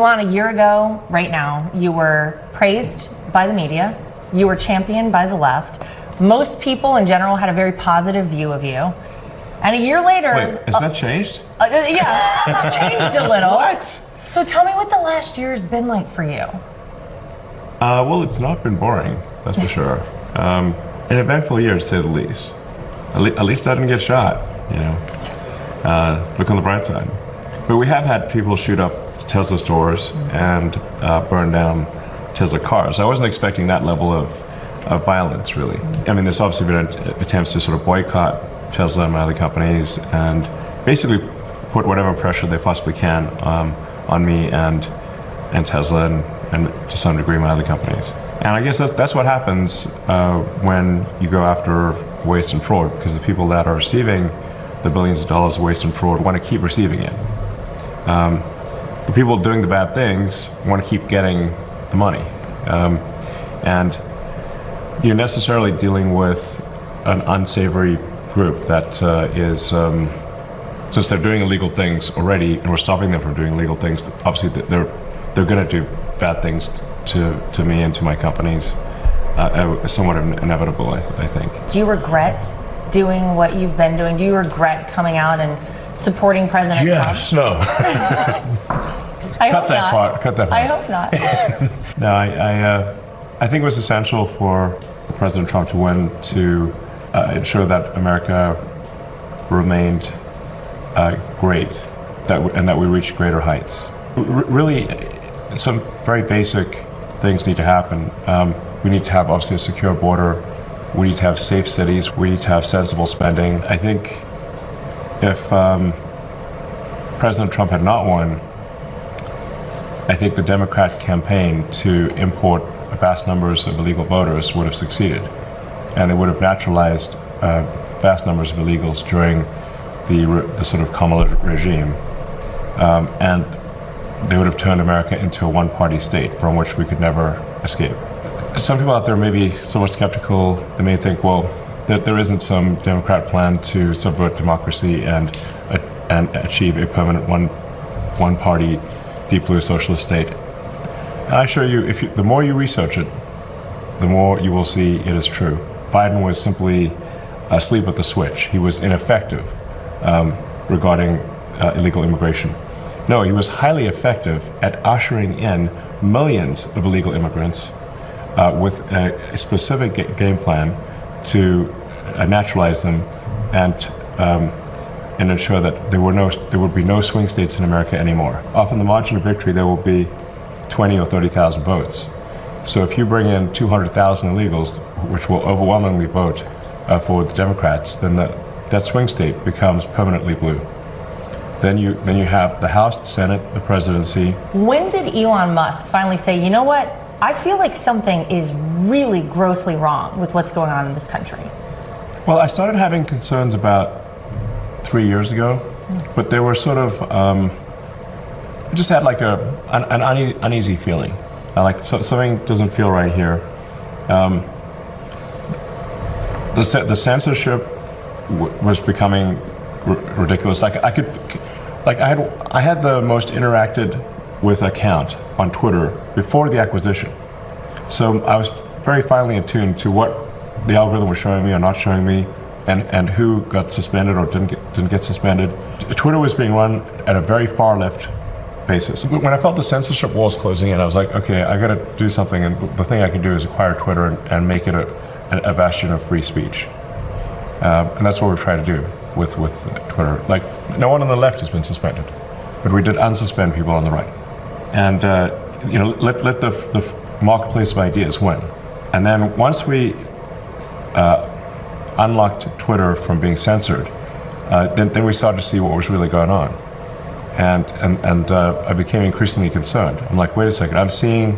Elon, a year ago, right now, you were praised by the media. You were championed by the left. Most people in general had a very positive view of you. And a year later... Wait, has that changed? Yeah, it's changed a little. What? So tell me what the last year has been like for you. Well, it's not been boring, that's for sure. An eventful year, to say the least. At least I didn't get shot, you know. Look on the bright side. But we have had people shoot up Tesla stores and burn down Tesla cars. I wasn't expecting that level of violence, really. I mean, there's obviously been attempts to sort of boycott Tesla and my other companies and basically put whatever pressure they possibly can on me and Tesla and to some degree my other companies. And I guess that's what happens when you go after waste and fraud, because the people that are receiving the billions of dollars of waste and fraud want to keep receiving it. The people doing the bad things want to keep getting the money. And you're necessarily dealing with an unsavory group that is, since they're doing illegal things already and we're stopping them from doing illegal things, obviously they're going to do bad things to me and to my companies. Somewhat inevitable, I think. Do you regret doing what you've been doing? Do you regret coming out and supporting President Trump? Yes, no. Cut that part. I hope not. No, I think it was essential for President Trump to win to ensure that America remained great, and that we reached greater heights. Really, some very basic things need to happen. We need to have, obviously, a secure border. We need to have safe cities. We need to have sensible spending. I think if President Trump had not won, I think the Democrat campaign to import vast numbers of illegal voters would have succeeded. And they would have naturalized vast numbers of illegals during the sort of Kamala regime. And they would have turned America into a one-party state from which we could never escape. Some people out there may be somewhat skeptical. They may think, well, that there isn't some Democrat plan to subvert democracy and achieve a permanent one-party, deep blue socialist state. And I assure you, the more you research it, the more you will see it is true. Biden was simply asleep at the switch. He was ineffective regarding illegal immigration. No, he was highly effective at ushering in millions of illegal immigrants with a specific game plan to naturalize them and ensure that there would be no swing states in America anymore. Often the margin of victory there will be 20 or 30,000 votes. So if you bring in 200,000 illegals, which will overwhelmingly vote for the Democrats, then that swing state becomes permanently blue. Then you have the House, the Senate, the presidency. When did Elon Musk finally say, you know what, I feel like something is really grossly wrong with what's going on in this country? Well, I started having concerns about 3 years ago, but they were sort of, I just had like an uneasy feeling. Like something doesn't feel right here. The censorship was becoming ridiculous. I had the most interacted with account on Twitter before the acquisition. So I was very finely attuned to what the algorithm was showing me or not showing me, and who got suspended or didn't get suspended. Twitter was being run at a very far left basis. When I felt the censorship walls closing in, I was like, okay, I got to do something, and the thing I can do is acquire Twitter and make it a bastion of free speech. And that's what we're trying to do with Twitter. Like, no one on the left has been suspended, but we did unsuspend people on the right. And let the marketplace of ideas win. And then once we unlocked Twitter from being censored, then we started to see what was really going on. And I became increasingly concerned. I'm like, wait a second, I'm seeing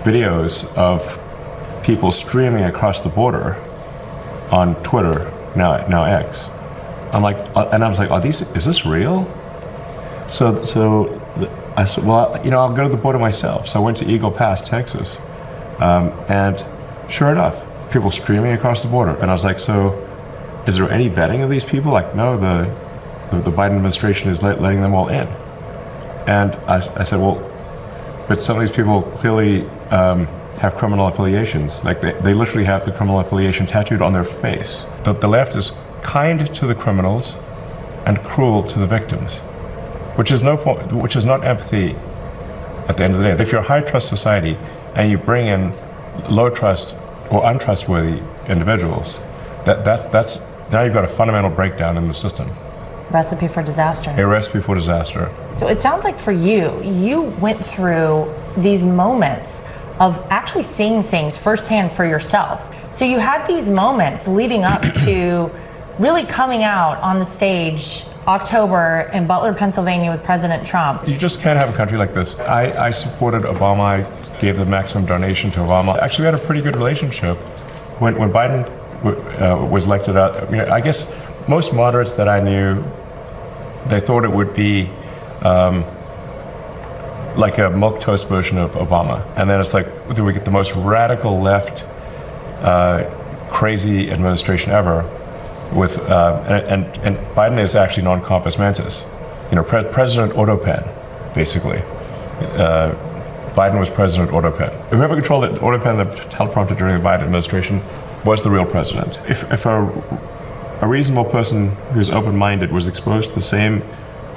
videos of people streaming across the border on Twitter, now X. I'm like, and I was like, is this real? So I said, well, I'll go to the border myself. So I went to Eagle Pass, Texas, and sure enough, people streaming across the border. And I was like, so is there any vetting of these people? Like, no, the Biden administration is letting them all in. And I said, well, but some of these people clearly have criminal affiliations. Like they literally have the criminal affiliation tattooed on their face. The left is kind to the criminals and cruel to the victims, which is not empathy at the end of the day. If you're a high trust society and you bring in low trust or untrustworthy individuals, that's now you've got a fundamental breakdown in the system. Recipe for disaster. A recipe for disaster. So it sounds like for you, you went through these moments of actually seeing things firsthand for yourself. So you had these moments leading up to really coming out on the stage October in Butler, Pennsylvania with President Trump. You just can't have a country like this. I supported Obama. I gave the maximum donation to Obama. Actually, we had a pretty good relationship. When Biden was elected out, I mean, I guess most moderates that I knew, they thought it would be like a milquetoast version of Obama. And then it's like, we get the most radical left, crazy administration ever. With and Biden is actually non-compos mentis. President Autopen, basically. Biden was President Autopen. Whoever controlled the Autopen, the teleprompter during the Biden administration, was the real president. If a reasonable person who's open-minded was exposed to the same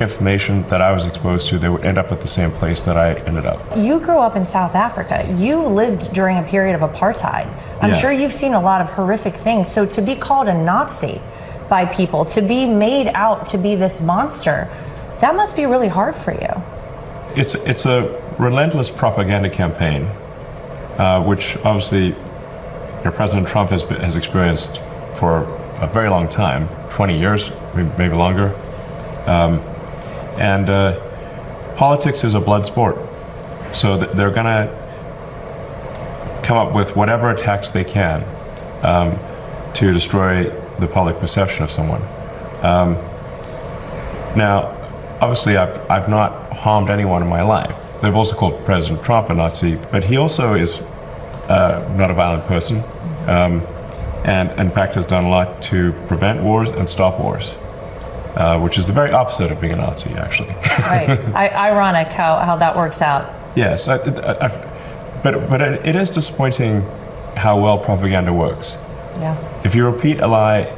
information that I was exposed to, they would end up at the same place that I ended up. You grew up in South Africa. You lived during a period of apartheid. I'm sure you've seen a lot of horrific things. So to be called a Nazi by people, to be made out to be this monster, that must be really hard for you. It's a relentless propaganda campaign, which obviously President Trump has experienced for a very long time, 20 years, maybe longer. And politics is a blood sport. So they're going to come up with whatever attacks they can to destroy the public perception of someone. Now, obviously, I've not harmed anyone in my life. They've also called President Trump a Nazi, but he also is not a violent person, and in fact has done a lot to prevent wars and stop wars. Which is the very opposite of being a Nazi, actually. Right. Ironic how that works out. Yes, but it is disappointing how well propaganda works. Yeah. If you repeat a lie,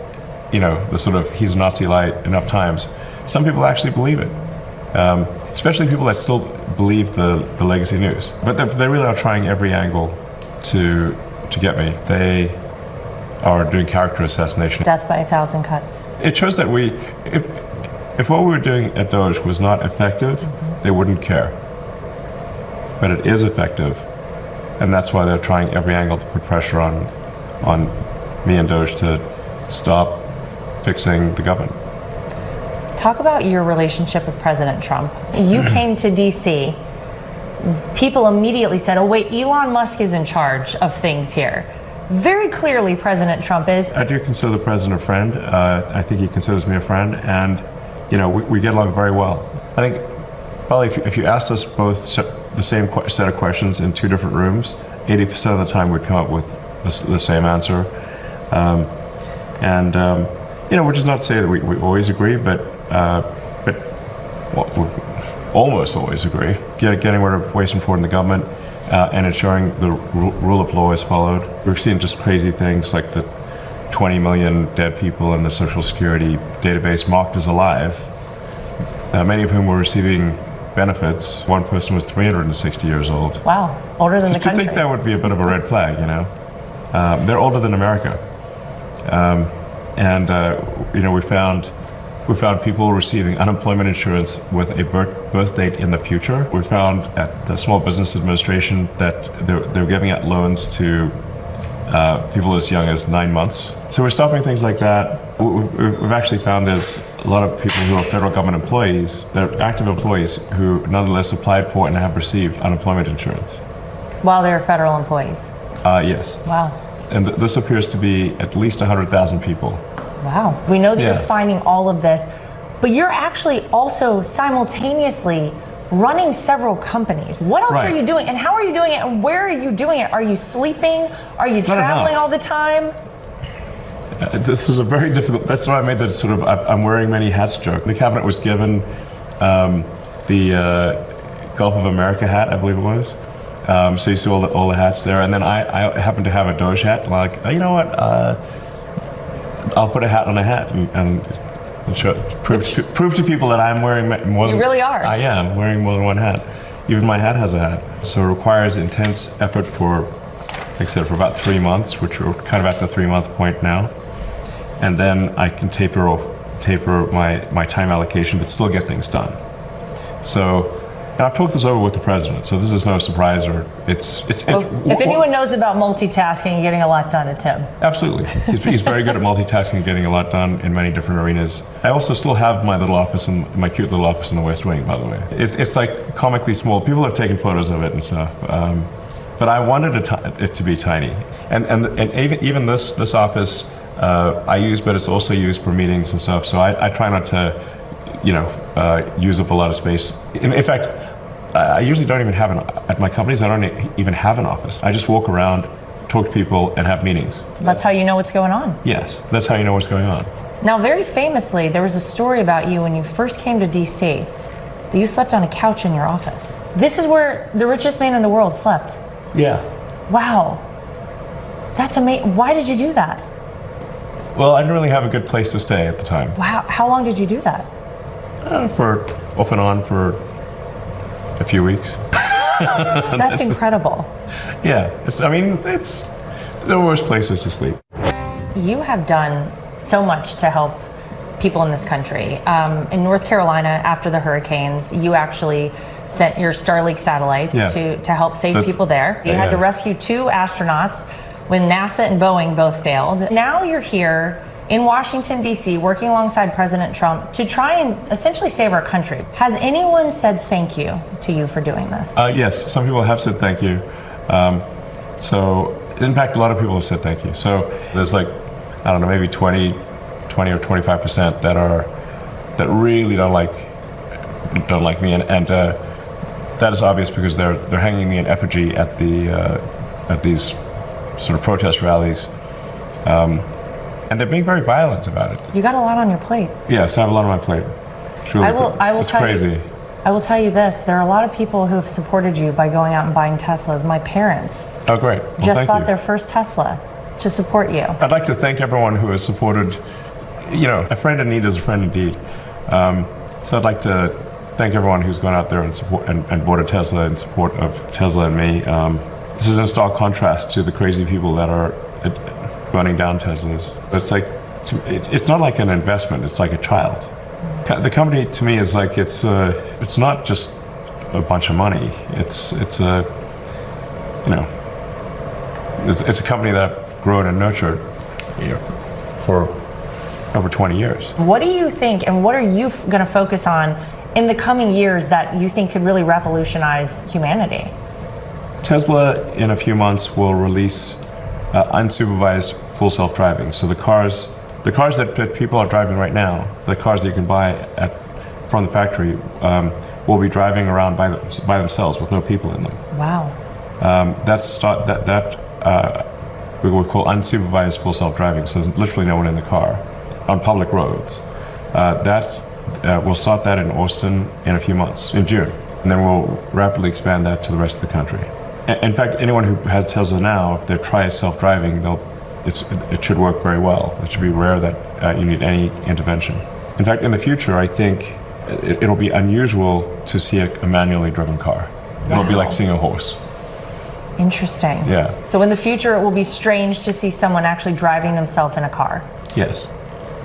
the sort of he's a Nazi lie enough times, some people actually believe it. Especially people that still believe the legacy news. But they really are trying every angle to get me. They are doing character assassination. Death by 1,000 cuts. It shows that if what we were doing at Doge was not effective, they wouldn't care. But it is effective, and that's why they're trying every angle to put pressure on me and Doge to stop fixing the government. Talk about your relationship with President Trump. You came to DC. People immediately said, oh wait, Elon Musk is in charge of things here. Very clearly, President Trump is. I do consider the president a friend. I think he considers me a friend, and we get along very well. I think, probably if you asked us both the same set of questions in two different rooms, 80% of the time we'd come up with the same answer. Which is not to say that we always agree, but we almost always agree. Getting rid of waste and fraud in the government. And ensuring the rule of law is followed. We've seen just crazy things like the 20 million dead people in the Social Security database marked as alive, many of whom were receiving benefits. One person was 360 years old. Wow, older than the country. I think that would be a bit of a red flag, They're older than America. We found people receiving unemployment insurance with a birth date in the future. We found at the Small Business Administration that they're giving out loans to people as young as 9 months. So we're stopping things like that. We've actually found there's a lot of people who are federal government employees, they're active employees, who nonetheless applied for and have received unemployment insurance. While they're federal employees? Yes. Wow. And this appears to be at least 100,000 people. Wow. We know that you're finding all of this, but you're actually also simultaneously running several companies. What else are you doing, and how are you doing it, and where are you doing it? Are you sleeping? Are you traveling all the time? This is a very difficult, that's why I made that sort of I'm wearing many hats joke. The cabinet was given the Gulf of America hat, I believe it was. So you see all the hats there, and then I happen to have a Doge hat. Like, you know what? I'll put a hat on a hat and prove to people that I'm wearing more than... You really are. I am wearing more than one hat. Even my hat has a hat. So it requires intense effort for, like I said, for about 3 months, which we're kind of at the 3-month point now. And then I can taper my time allocation, but still get things done. So, and I've talked this over with the president, so this is no surprise, or if anyone knows about multitasking and getting a lot done, it's him. Absolutely. He's very good at multitasking and getting a lot done in many different arenas. I also still have my little office, my cute little office in the West Wing, by the way. It's like comically small. People have taken photos of it and stuff. But I wanted it to be tiny. And even this office I use, but it's also used for meetings and stuff. So I try not to, use up a lot of space. In fact, I usually don't even have at my companies, I don't even have an office. I just walk around, talk to people, and have meetings. That's how you know what's going on. Yes, that's how you know what's going on. Now, very famously, there was a story about you when you first came to DC, that you slept on a couch in your office. This is where the richest man in the world slept. Yeah. Wow. That's amazing. Why did you do that? Well, I didn't really have a good place to stay at the time. Wow. How long did you do that? For off and on for a few weeks. That's incredible. Yeah, it's the worst places to sleep. You have done so much to help people in this country. In North Carolina, after the hurricanes, you actually sent your Starlink satellites to help save people there. You had to rescue 2 astronauts when NASA and Boeing both failed. Now you're here in Washington, D.C., working alongside President Trump to try and essentially save our country. Has anyone said thank you to you for doing this? Yes, some people have said thank you. So, in fact, a lot of people have said thank you. So there's maybe 20 or 25% that really don't like me, and that is obvious because they're hanging me in effigy at these sort of protest rallies. And they're being very violent about it. You got a lot on your plate. Yes, I have a lot on my plate. It's crazy. I will tell you this, there are a lot of people who have supported you by going out and buying Teslas. My parents just bought their first Tesla to support you. I'd like to thank everyone who has supported, a friend in need is a friend indeed. So I'd like to thank everyone who's gone out there and support and bought a Tesla in support of Tesla and me. This is in stark contrast to the crazy people that are running down Teslas. It's not like an investment, it's like a child. The company to me is like it's not just a bunch of money. It's a company that I've grown and nurtured for over 20 years. What do you think, and what are you going to focus on in the coming years that you think could really revolutionize humanity? Tesla in a few months will release unsupervised full self-driving. So the cars that people are driving right now, the cars that you can buy from the factory, will be driving around by themselves with no people in them. Wow. We would call unsupervised full self-driving. So there's literally no one in the car on public roads. We'll start that in Austin in a few months, in June, and then we'll rapidly expand that to the rest of the country. In fact, anyone who has Tesla now, if they try self-driving, it should work very well. It should be rare that you need any intervention. In fact, in the future, I think it'll be unusual to see a manually driven car. It'll be like seeing a horse. Interesting. Yeah. So in the future, it will be strange to see someone actually driving themselves in a car. Yes.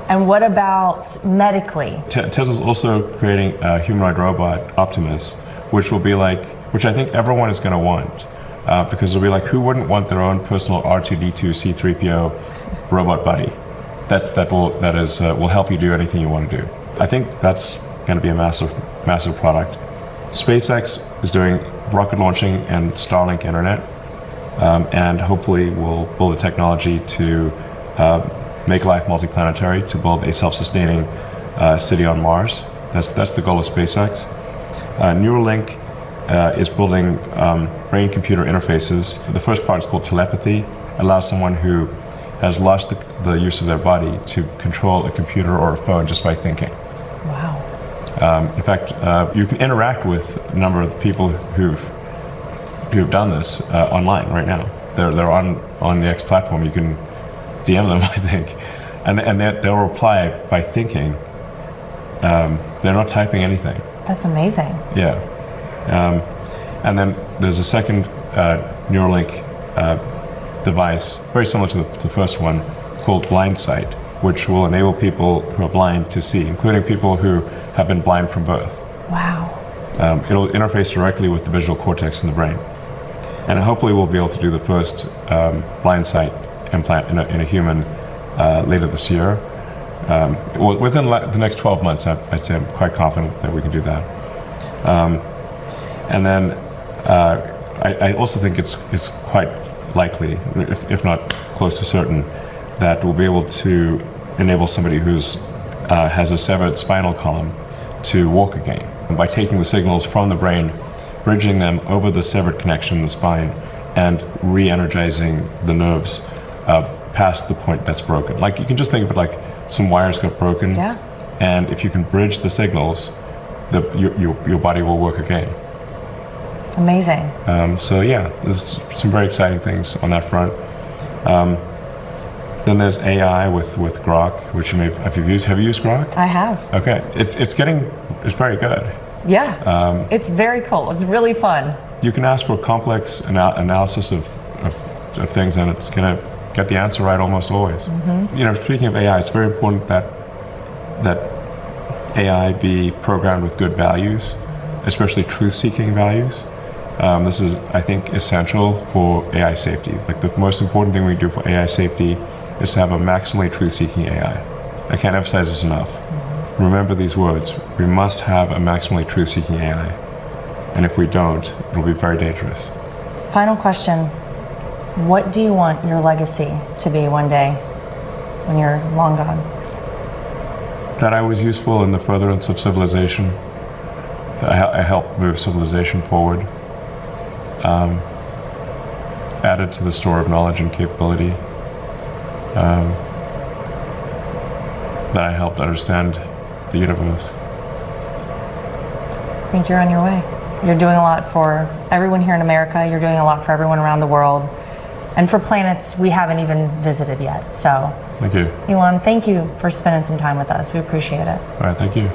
And what about medically? Tesla's also creating a humanoid robot, Optimus, which I think everyone is going to want. Because it'll be like, who wouldn't want their own personal R2D2 C3PO robot buddy? That will help you do anything you want to do. I think that's going to be a massive product. SpaceX is doing rocket launching and Starlink internet, and hopefully we'll build the technology to make life multiplanetary, to build a self-sustaining city on Mars. That's the goal of SpaceX. Neuralink is building brain-computer interfaces. The first part is called telepathy. It allows someone who has lost the use of their body to control a computer or a phone just by thinking. Wow. In fact, you can interact with a number of the people who've done this online right now. They're on the X platform. You can DM them, I think, and they'll reply by thinking. They're not typing anything. That's amazing. Yeah. And then there's a second Neuralink device, very similar to the first one, called Blind Sight, which will enable people who are blind to see, including people who have been blind from birth. Wow. It'll interface directly with the visual cortex in the brain. And hopefully we'll be able to do the first Blind Sight implant in a human later this year. Within the next 12 months, I'd say I'm quite confident that we can do that. And then I also think it's quite likely, if not close to certain, that we'll be able to enable somebody who's has a severed spinal column to walk again by taking the signals from the brain, bridging them over the severed connection in the spine, and re-energizing the nerves past the point that's broken. Like, you can just think of it like some wires got broken, Yeah. and if you can bridge the signals, your body will work again. Amazing. So yeah, there's some very exciting things on that front. Then there's AI with Grok, which have you used Grok? I have. Okay, it's very good. Yeah. It's very cool. It's really fun. You can ask for complex analysis of things, and it's going to get the answer right almost always. Mm-hmm. You know, speaking of AI, it's very important that AI be programmed with good values, especially truth-seeking values. This is, I think, essential for AI safety. Like, the most important thing we do for AI safety is to have a maximally truth-seeking AI. I can't emphasize this enough. Mm-hmm. Remember these words. We must have a maximally truth-seeking AI. And if we don't, it'll be very dangerous. Final question. What do you want your legacy to be one day when you're long gone? That I was useful in the furtherance of civilization. That I helped move civilization forward. Added to the store of knowledge and capability. That I helped understand the universe. I think you're on your way. You're doing a lot for everyone here in America. You're doing a lot for everyone around the world. And for planets we haven't even visited yet. So, Thank you. Elon, thank you for spending some time with us. We appreciate it. All right, thank you.